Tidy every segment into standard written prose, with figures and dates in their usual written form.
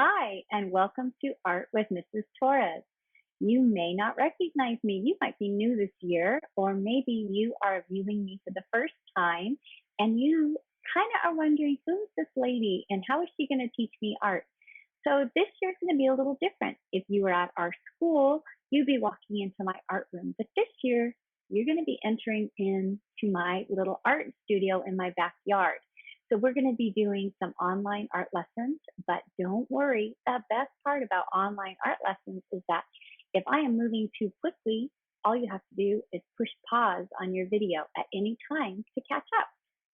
Hi, and welcome to Art with Mrs. Torres. You may not recognize me. You might be new this year, or maybe you are viewing me for the first time and you kind of are wondering who's this lady and how is she going to teach me art? So, this year's going to be a little different. If you were at our school, you'd be walking into my art room, but this year, you're going to be entering into my little art studio in my backyard. So we're going to be doing some online art lessons, but don't worry. The best part about online art lessons is that if I am moving too quickly, all you have to do is push pause on your video at any time to catch up.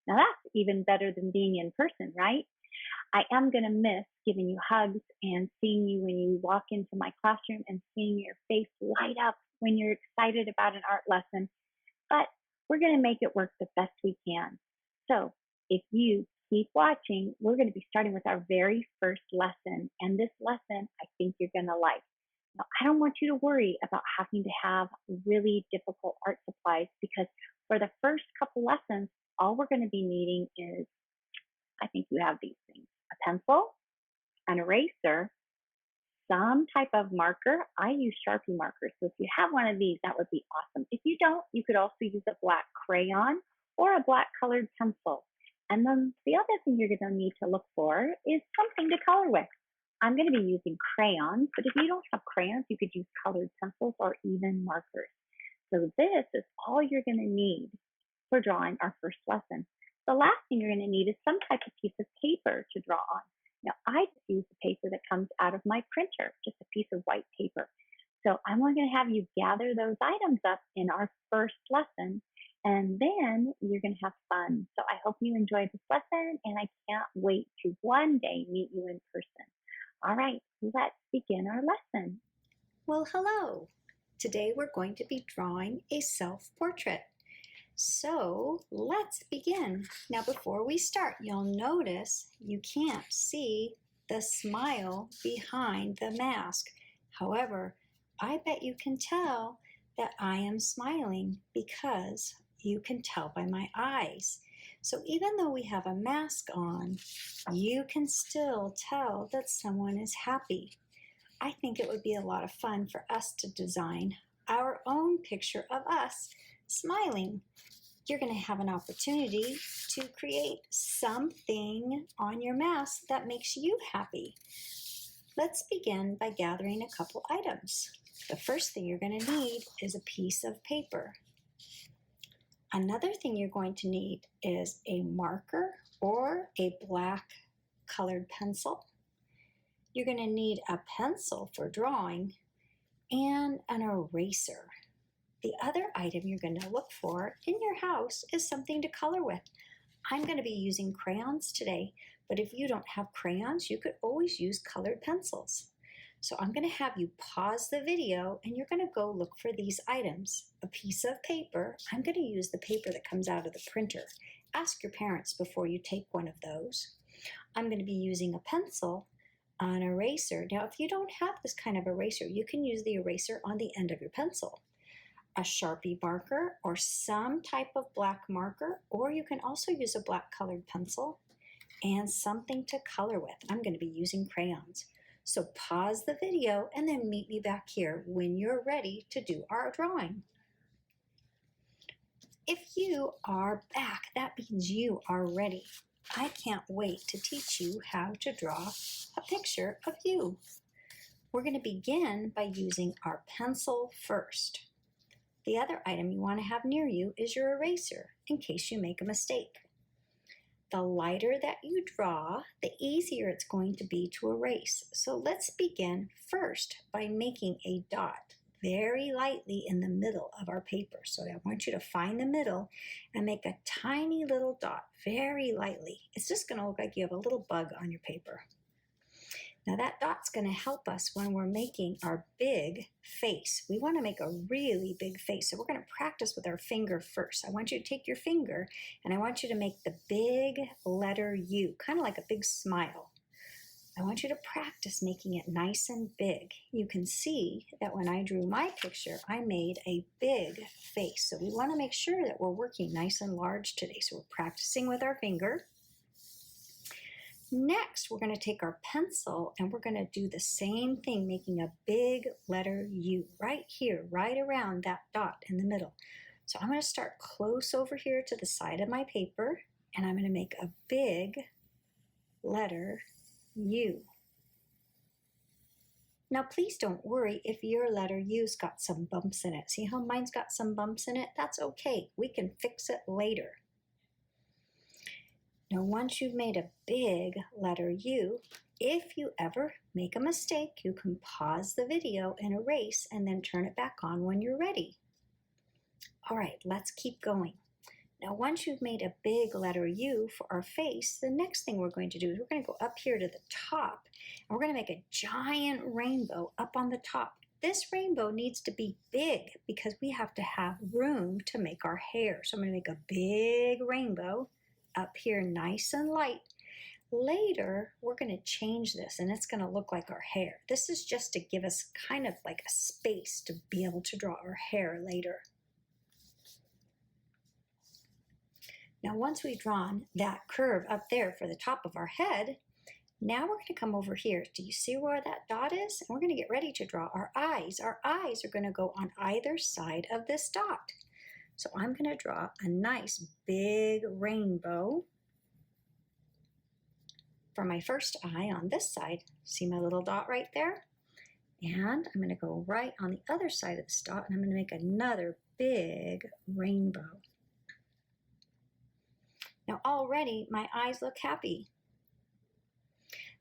Now that's even better than being in person, right? I am going to miss giving you hugs and seeing you when you walk into my classroom and seeing your face light up when you're excited about an art lesson, but we're going to make it work the best we can. So if you keep watching, we're going to be starting with our very first lesson. And this lesson, I think you're going to like. Now, I don't want you to worry about having to have really difficult art supplies because for the first couple lessons, all we're going to be needing is, I think you have these things, a pencil, an eraser, some type of marker. I use Sharpie markers. So if you have one of these, that would be awesome. If you don't, you could also use a black crayon or a black colored pencil. And then the other thing you're going to need to look for is something to color with. I'm going to be using crayons, but if you don't have crayons, you could use colored pencils or even markers. So this is all you're going to need for drawing our first lesson. The last thing you're going to need is some type of piece of paper to draw on. Now, I just use the paper that comes out of my printer, just a piece of white paper. So I'm going to have you gather those items up in our first lesson, and then you're going to have fun. So I hope you enjoyed this lesson, and I can't wait to one day meet you in person. All right, let's begin our lesson. Well, hello. Today we're going to be drawing a self-portrait. So let's begin. Now before we start, you'll notice you can't see the smile behind the mask. However, I bet you can tell that I am smiling because you can tell by my eyes. So even though we have a mask on, you can still tell that someone is happy. I think it would be a lot of fun for us to design our own picture of us smiling. You're going to have an opportunity to create something on your mask that makes you happy. Let's begin by gathering a couple items. The first thing you're going to need is a piece of paper. Another thing you're going to need is a marker or a black colored pencil. You're going to need a pencil for drawing and an eraser. The other item you're going to look for in your house is something to color with. I'm going to be using crayons today, but if you don't have crayons, you could always use colored pencils. So I'm going to have you pause the video and you're going to go look for these items. A piece of paper. I'm going to use the paper that comes out of the printer. Ask your parents before you take one of those. I'm going to be using a pencil, an eraser. Now, if you don't have this kind of eraser, you can use the eraser on the end of your pencil. A Sharpie marker or some type of black marker, or you can also use a black colored pencil and something to color with. I'm going to be using crayons. So pause the video and then meet me back here when you're ready to do our drawing. If you are back, that means you are ready. I can't wait to teach you how to draw a picture of you. We're going to begin by using our pencil first. The other item you want to have near you is your eraser in case you make a mistake. The lighter that you draw, the easier it's going to be to erase. So let's begin first by making a dot very lightly in the middle of our paper. So I want you to find the middle and make a tiny little dot very lightly. It's just going to look like you have a little bug on your paper. Now that dot's going to help us when we're making our big face. We want to make a really big face. So we're going to practice with our finger first. I want you to take your finger and I want you to make the big letter U, kind of like a big smile. I want you to practice making it nice and big. You can see that when I drew my picture, I made a big face. So we want to make sure that we're working nice and large today. So we're practicing with our finger. Next, we're going to take our pencil and we're going to do the same thing, making a big letter U right here, right around that dot in the middle. So I'm going to start close over here to the side of my paper, and I'm going to make a big letter U. Now please don't worry if your letter U's got some bumps in it. See how mine's got some bumps in it? That's okay. We can fix it later. Now once you've made a big letter U, if you ever make a mistake, you can pause the video and erase and then turn it back on when you're ready. All right, let's keep going. Now once you've made a big letter U for our face, the next thing we're going to do is we're going to go up here to the top and we're going to make a giant rainbow up on the top. This rainbow needs to be big because we have to have room to make our hair. So I'm going to make a big rainbow up here, nice and light. Later, we're going to change this and it's going to look like our hair. This is just to give us kind of like a space to be able to draw our hair later. Now once we've drawn that curve up there for the top of our head, now we're going to come over here. Do you see where that dot is? And we're going to get ready to draw our eyes. Our eyes are going to go on either side of this dot. So I'm going to draw a nice big rainbow for my first eye on this side. See my little dot right there? And I'm going to go right on the other side of this dot and I'm going to make another big rainbow. Now already my eyes look happy.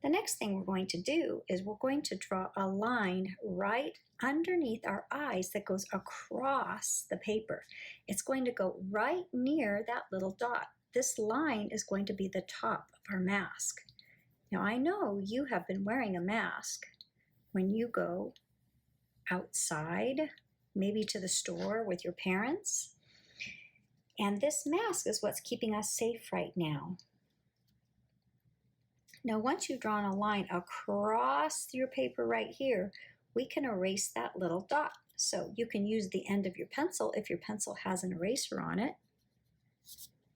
The next thing we're going to do is we're going to draw a line right underneath our eyes that goes across the paper. It's going to go right near that little dot. This line is going to be the top of our mask. Now I know you have been wearing a mask when you go outside, maybe to the store with your parents. And this mask is what's keeping us safe right now. Now once you've drawn a line across your paper right here, we can erase that little dot. So you can use the end of your pencil if your pencil has an eraser on it.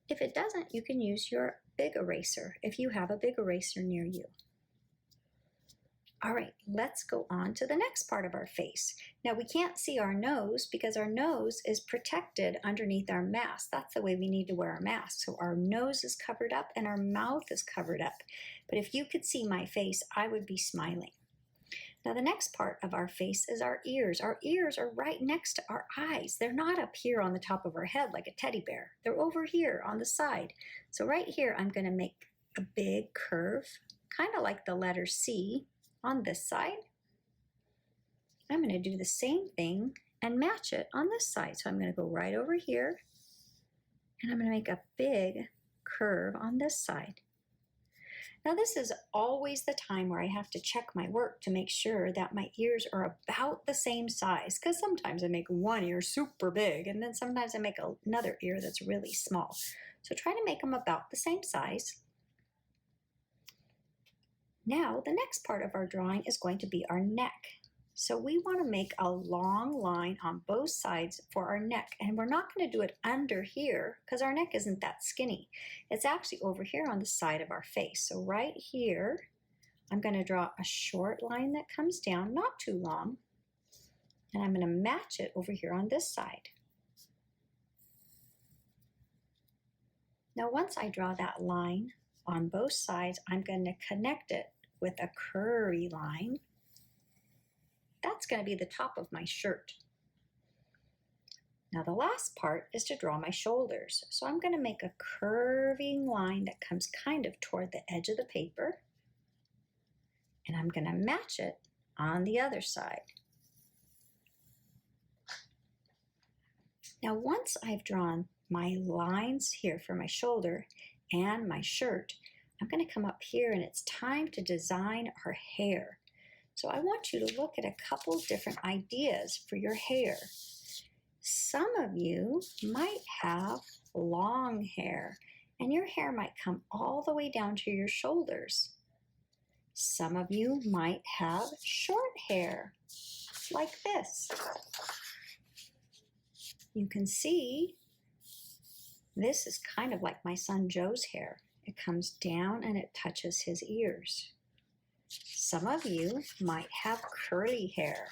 If it doesn't, you can use your big eraser if you have a big eraser near you. All right, let's go on to the next part of our face. Now we can't see our nose because our nose is protected underneath our mask. That's the way we need to wear our mask. So our nose is covered up and our mouth is covered up. But if you could see my face, I would be smiling. Now the next part of our face is our ears. Our ears are right next to our eyes. They're not up here on the top of our head like a teddy bear. They're over here on the side. So right here, I'm going to make a big curve, kind of like the letter C. On this side, I'm going to do the same thing and match it on this side. So I'm going to go right over here and I'm going to make a big curve on this side. Now this is always the time where I have to check my work to make sure that my ears are about the same size, because sometimes I make one ear super big and then sometimes I make another ear that's really small. So try to make them about the same size. Now, the next part of our drawing is going to be our neck. So we want to make a long line on both sides for our neck, and we're not going to do it under here because our neck isn't that skinny. It's actually over here on the side of our face. So right here, I'm going to draw a short line that comes down, not too long, and I'm going to match it over here on this side. Now, once I draw that line on both sides, I'm going to connect it with a curvy line. That's going to be the top of my shirt. Now the last part is to draw my shoulders. So I'm going to make a curving line that comes kind of toward the edge of the paper. And I'm going to match it on the other side. Now once I've drawn my lines here for my shoulder and my shirt, I'm going to come up here and it's time to design our hair. So I want you to look at a couple different ideas for your hair. Some of you might have long hair and your hair might come all the way down to your shoulders. Some of you might have short hair like this. You can see this is kind of like my son Joe's hair. It comes down and it touches his ears. Some of you might have curly hair.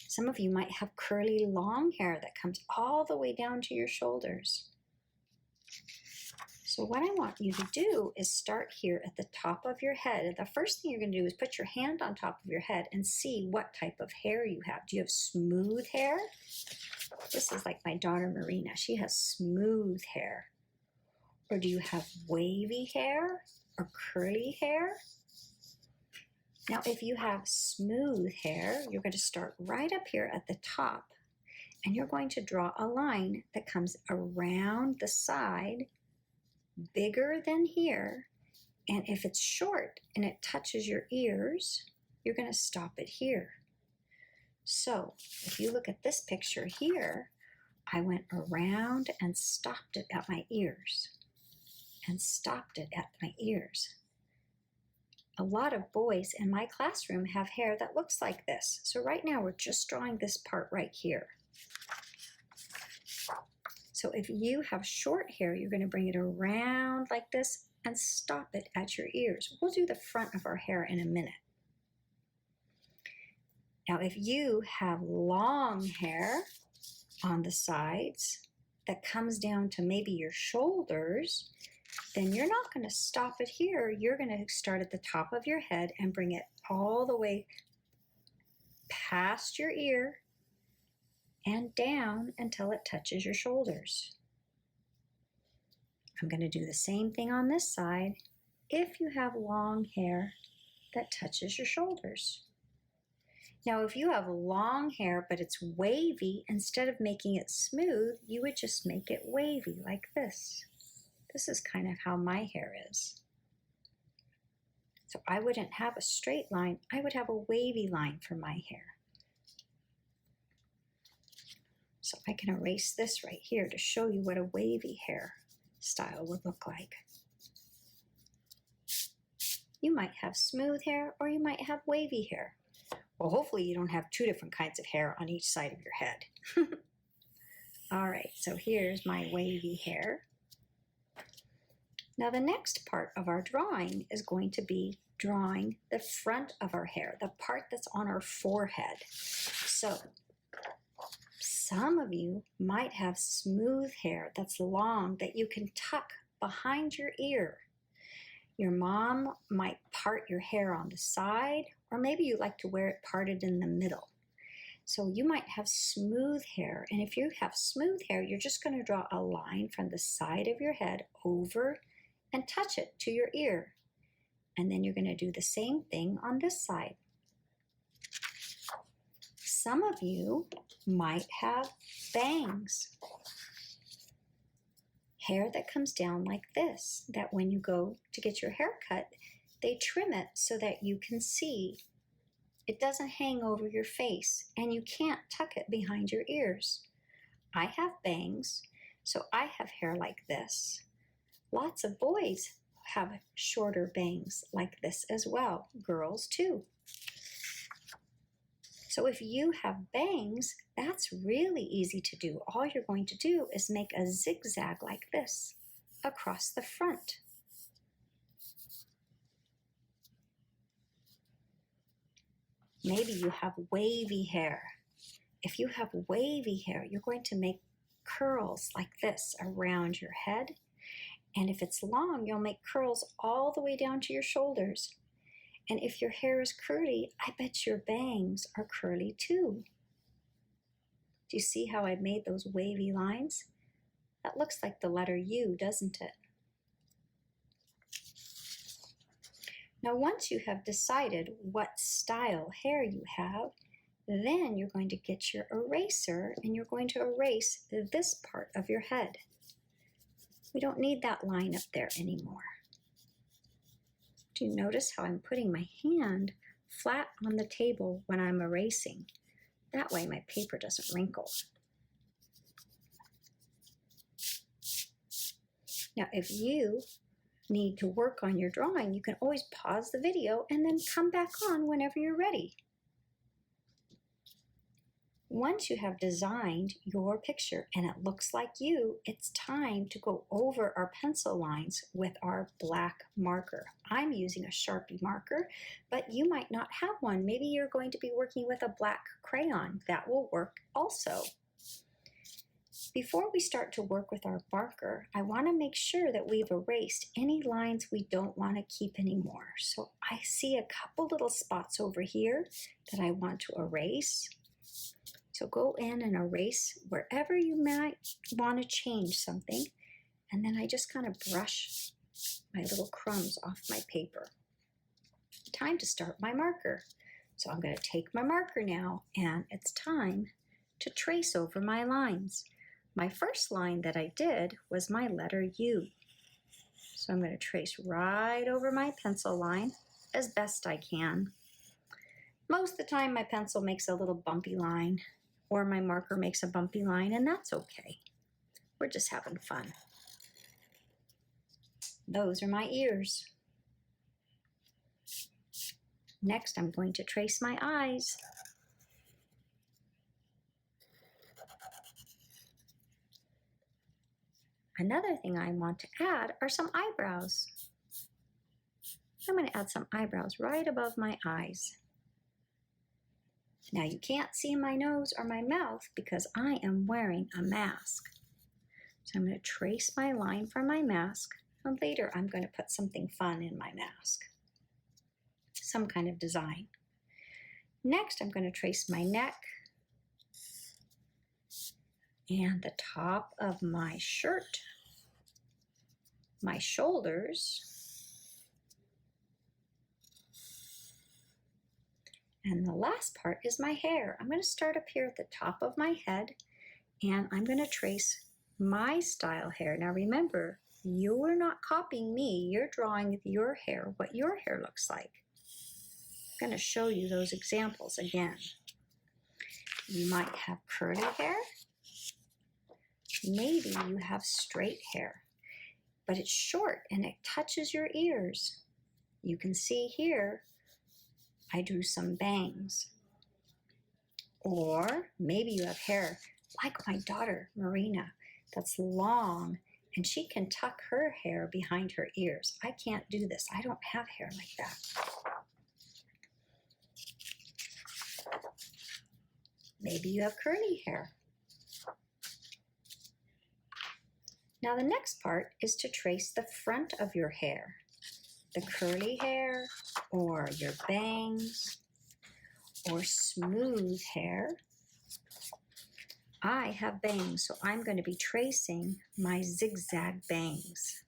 Some of you might have curly long hair that comes all the way down to your shoulders. So what I want you to do is start here at the top of your head. The first thing you're going to do is put your hand on top of your head and see what type of hair you have. Do you have smooth hair? This is like my daughter Marina. She has smooth hair. Or do you have wavy hair or curly hair? Now, if you have smooth hair, you're going to start right up here at the top, and you're going to draw a line that comes around the side, bigger than here, and if it's short and it touches your ears, you're going to stop it here. So, if you look at this picture here, I went around and stopped it at my ears, and stopped it at my ears. A lot of boys in my classroom have hair that looks like this. So right now we're just drawing this part right here. So if you have short hair, you're going to bring it around like this and stop it at your ears. We'll do the front of our hair in a minute. Now if you have long hair on the sides that comes down to maybe your shoulders, then you're not going to stop it here. You're going to start at the top of your head and bring it all the way past your ear and down until it touches your shoulders. I'm going to do the same thing on this side if you have long hair that touches your shoulders. Now, if you have long hair but it's wavy, instead of making it smooth, you would just make it wavy like this. This is kind of how my hair is. So I wouldn't have a straight line, I would have a wavy line for my hair. So I can erase this right here to show you what a wavy hair style would look like. You might have smooth hair or you might have wavy hair. Well, hopefully you don't have two different kinds of hair on each side of your head. All right, so here's my wavy hair. Now the next part of our drawing is going to be drawing the front of our hair, the part that's on our forehead. So some of you might have smooth hair that's long that you can tuck behind your ear. Your mom might part your hair on the side, or maybe you like to wear it parted in the middle. So you might have smooth hair, and if you have smooth hair, you're just going to draw a line from the side of your head over and touch it to your ear. And then you're going to do the same thing on this side. Some of you might have bangs. Hair that comes down like this, that when you go to get your hair cut, they trim it so that you can see. It doesn't hang over your face, and you can't tuck it behind your ears. I have bangs, so I have hair like this. Lots of boys have shorter bangs like this as well, girls too. So if you have bangs, that's really easy to do. All you're going to do is make a zigzag like this across the front. Maybe you have wavy hair. If you have wavy hair, you're going to make curls like this around your head. And if it's long, you'll make curls all the way down to your shoulders. And if your hair is curly, I bet your bangs are curly too. Do you see how I made those wavy lines? That looks like the letter U, doesn't it? Now, once you have decided what style hair you have, then you're going to get your eraser and you're going to erase this part of your head. We don't need that line up there anymore. Do you notice how I'm putting my hand flat on the table when I'm erasing? That way my paper doesn't wrinkle. Now, if you need to work on your drawing, you can always pause the video and then come back on whenever you're ready. Once you have designed your picture and it looks like you, it's time to go over our pencil lines with our black marker. I'm using a Sharpie marker, but you might not have one. Maybe you're going to be working with a black crayon. That will work also. Before we start to work with our marker, I want to make sure that we've erased any lines we don't want to keep anymore. So I see a couple little spots over here that I want to erase. So go in and erase wherever you might want to change something. And then I just kind of brush my little crumbs off my paper. Time to start my marker. So I'm going to take my marker now, and it's time to trace over my lines. My first line that I did was my letter U. So I'm going to trace right over my pencil line as best I can. Most of the time my pencil makes a little bumpy line, or my marker makes a bumpy line, and that's okay. We're just having fun. Those are my ears. Next, I'm going to trace my eyes. Another thing I want to add are some eyebrows. I'm going to add some eyebrows right above my eyes. Now you can't see my nose or my mouth because I am wearing a mask. So I'm going to trace my line from my mask, and later I'm going to put something fun in my mask. Some kind of design. Next, I'm going to trace my neck and the top of my shirt, my shoulders, and the last part is my hair. I'm going to start up here at the top of my head, and I'm going to trace my style hair. Now remember, you're not copying me. You're drawing with your hair, what your hair looks like. I'm going to show you those examples again. You might have curly hair. Maybe you have straight hair, but it's short and it touches your ears. You can see here, I drew some bangs. Or maybe you have hair like my daughter, Marina, that's long, and she can tuck her hair behind her ears. I can't do this. I don't have hair like that. Maybe you have curly hair. Now the next part is to trace the front of your hair, the curly hair, or your bangs, or smooth hair. I have bangs, so I'm going to be tracing my zigzag bangs.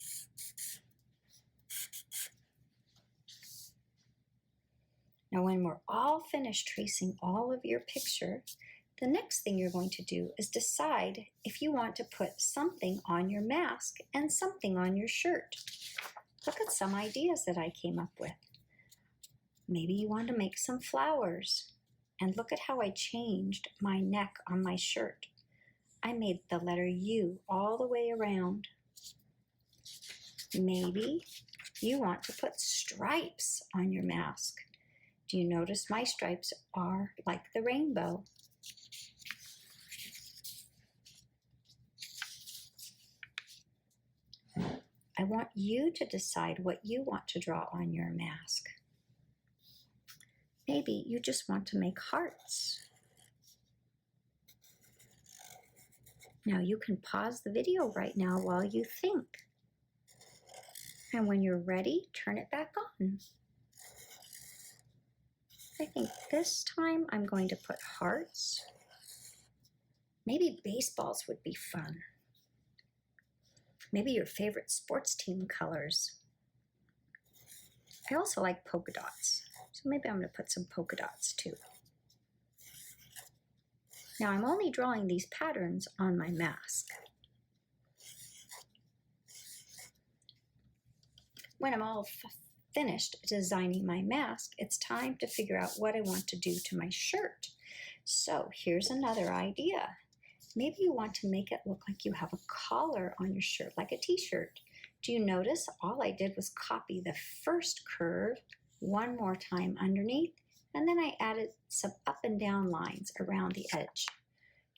Now when we're all finished tracing all of your picture, the next thing you're going to do is decide if you want to put something on your mask and something on your shirt. Look at some ideas that I came up with. Maybe you want to make some flowers. And look at how I changed my neck on my shirt. I made the letter U all the way around. Maybe you want to put stripes on your mask. Do you notice my stripes are like the rainbow? I want you to decide what you want to draw on your mask. Maybe you just want to make hearts. Now you can pause the video right now while you think. And when you're ready, turn it back on. I think this time I'm going to put hearts. Maybe baseballs would be fun. Maybe your favorite sports team colors. I also like polka dots, so maybe I'm going to put some polka dots too. Now I'm only drawing these patterns on my mask. When I'm all finished designing my mask, it's time to figure out what I want to do to my shirt. So here's another idea. Maybe you want to make it look like you have a collar on your shirt, like a t-shirt. Do you notice all I did was copy the first curve one more time underneath And then I added some up and down lines around the edge.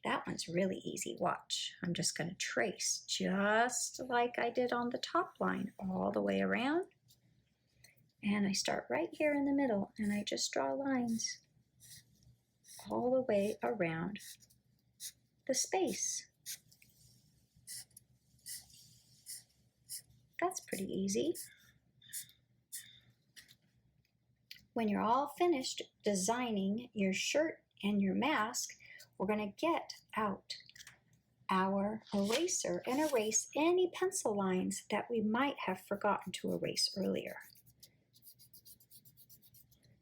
That one's really easy. Watch. I'm just going to trace just like I did on the top line all the way around. And I start right here in the middle and I just draw lines all the way around the space. That's pretty easy. When you're all finished designing your shirt and your mask, we're going to get out our eraser and erase any pencil lines that we might have forgotten to erase earlier.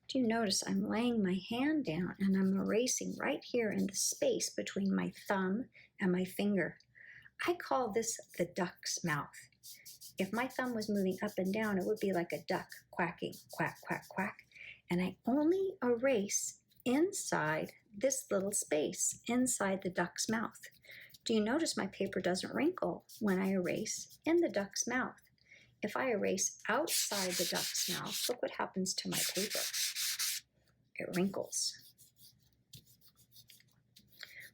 Do you notice I'm laying my hand down and I'm erasing right here in the space between my thumb and my finger? I call this the duck's mouth. If my thumb was moving up and down, it would be like a duck quacking, quack, quack, quack. And I only erase inside this little space, inside the duck's mouth. Do you notice my paper doesn't wrinkle when I erase in the duck's mouth? If I erase outside the duck's mouth, look what happens to my paper. It wrinkles.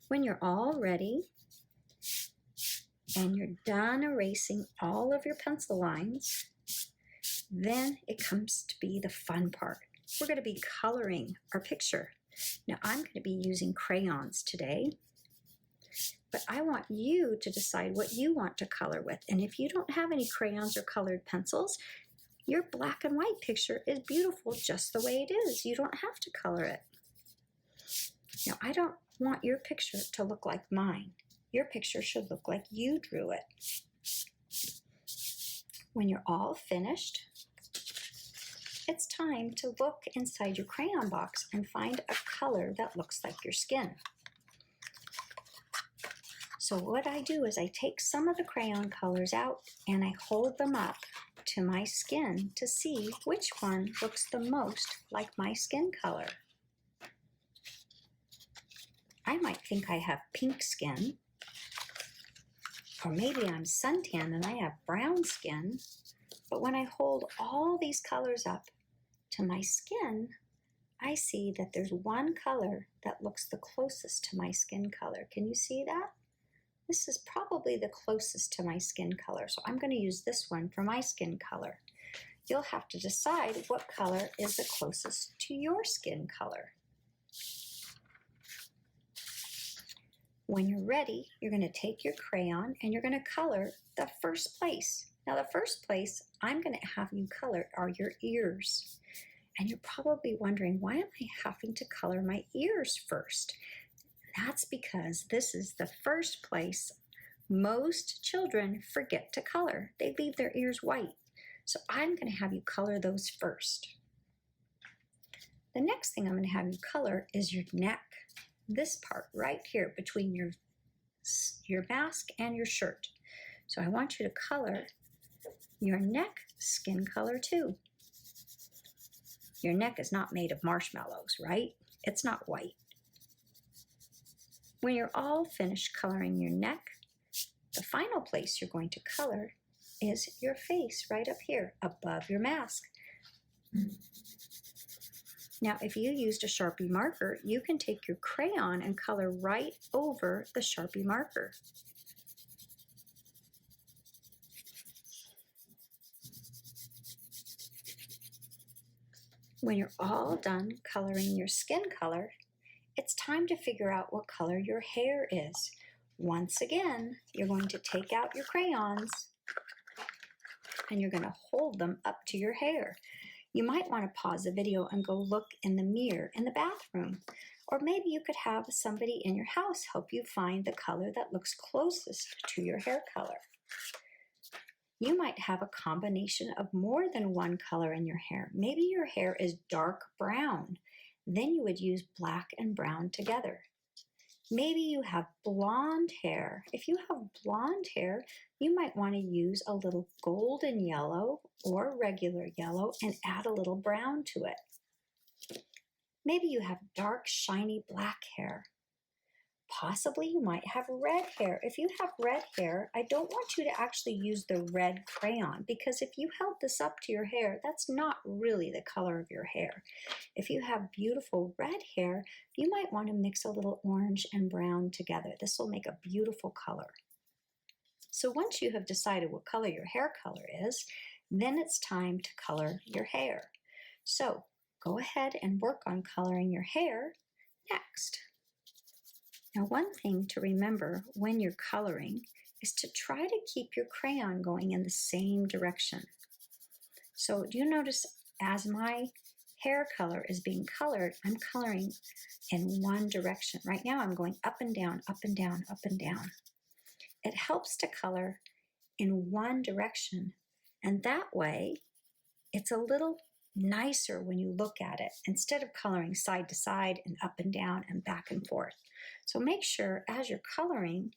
When you're all ready and you're done erasing all of your pencil lines, then it comes to be the fun part. We're going to be coloring our picture. Now I'm going to be using crayons today, but I want you to decide what you want to color with. And if you don't have any crayons or colored pencils, your black and white picture is beautiful just the way it is. You don't have to color it. Now I don't want your picture to look like mine. Your picture should look like you drew it. When you're all finished, it's time to look inside your crayon box and find a color that looks like your skin. So what I do is I take some of the crayon colors out and I hold them up to my skin to see which one looks the most like my skin color. I might think I have pink skin, or maybe I'm suntan and I have brown skin, but when I hold all these colors up to my skin, I see that there's one color that looks the closest to my skin color. Can you see that? This is probably the closest to my skin color, so I'm going to use this one for my skin color. You'll have to decide what color is the closest to your skin color. When you're ready, you're going to take your crayon and you're going to color the first place. Now the first place I'm going to have you color are your ears. And you're probably wondering, why am I having to color my ears first? That's because this is the first place most children forget to color. They leave their ears white. So I'm going to have you color those first. The next thing I'm going to have you color is your neck. This part right here between your mask and your shirt. So I want you to color your neck skin color too. Your neck is not made of marshmallows, right? It's not white. When you're all finished coloring your neck, the final place you're going to color is your face right up here above your mask. Now, if you used a Sharpie marker, you can take your crayon and color right over the Sharpie marker. When you're all done coloring your skin color, it's time to figure out what color your hair is. Once again, you're going to take out your crayons and you're going to hold them up to your hair. You might want to pause the video and go look in the mirror in the bathroom. Or maybe you could have somebody in your house help you find the color that looks closest to your hair color. You might have a combination of more than one color in your hair. Maybe your hair is dark brown. Then you would use black and brown together. Maybe you have blonde hair. If you have blonde hair, you might want to use a little golden yellow or regular yellow and add a little brown to it. Maybe you have dark, shiny black hair. Possibly you might have red hair. If you have red hair, I don't want you to actually use the red crayon, because if you held this up to your hair, that's not really the color of your hair. If you have beautiful red hair, you might want to mix a little orange and brown together. This will make a beautiful color. So once you have decided what color your hair color is, then it's time to color your hair. So go ahead and work on coloring your hair next. Now, one thing to remember when you're coloring is to try to keep your crayon going in the same direction. So do you notice as my hair color is being colored, I'm coloring in one direction. Right now I'm going up and down, up and down, up and down. It helps to color in one direction, and that way it's a little nicer when you look at it instead of coloring side to side and up and down and back and forth. So make sure as you're coloring,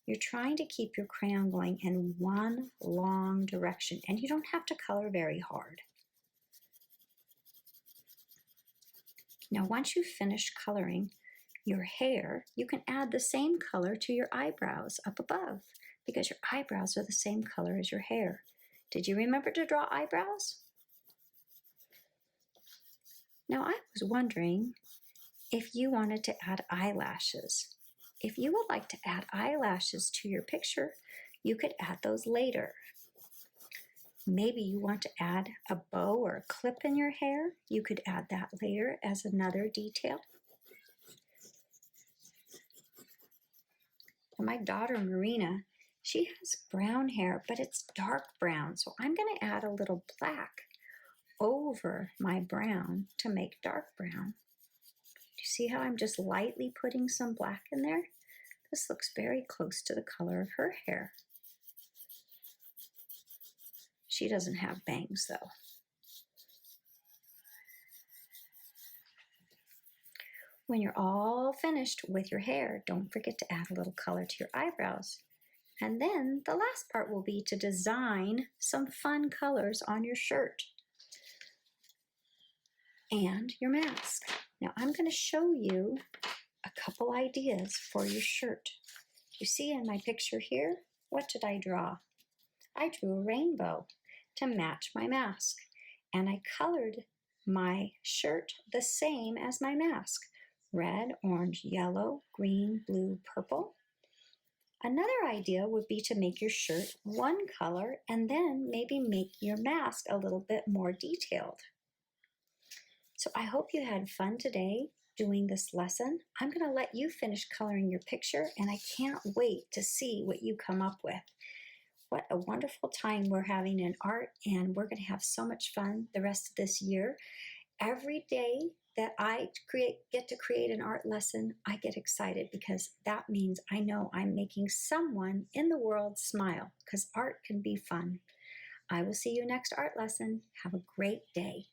you're trying to keep your crayon going in one long direction, and you don't have to color very hard. Now, once you've finished coloring your hair, you can add the same color to your eyebrows up above, because your eyebrows are the same color as your hair. Did you remember to draw eyebrows? Now, I was wondering if you wanted to add eyelashes. If you would like to add eyelashes to your picture, you could add those later. Maybe you want to add a bow or a clip in your hair. You could add that later as another detail. And my daughter Marina, she has brown hair, but it's dark brown. So I'm going to add a little black over my brown to make dark brown. Do you see how I'm just lightly putting some black in there? This looks very close to the color of her hair. She doesn't have bangs though. When you're all finished with your hair, don't forget to add a little color to your eyebrows. And then the last part will be to design some fun colors on your shirt and your mask. Now I'm going to show you a couple ideas for your shirt. You see in my picture here, what did I draw? I drew a rainbow to match my mask, and I colored my shirt the same as my mask: red, orange, yellow, green, blue, purple. Another idea would be to make your shirt one color and then maybe make your mask a little bit more detailed. So I hope you had fun today doing this lesson. I'm going to let you finish coloring your picture, and I can't wait to see what you come up with. What a wonderful time we're having in art, and we're going to have so much fun the rest of this year. Every day that I get to create an art lesson, I get excited, because that means I know I'm making someone in the world smile, because art can be fun. I will see you next art lesson. Have a great day.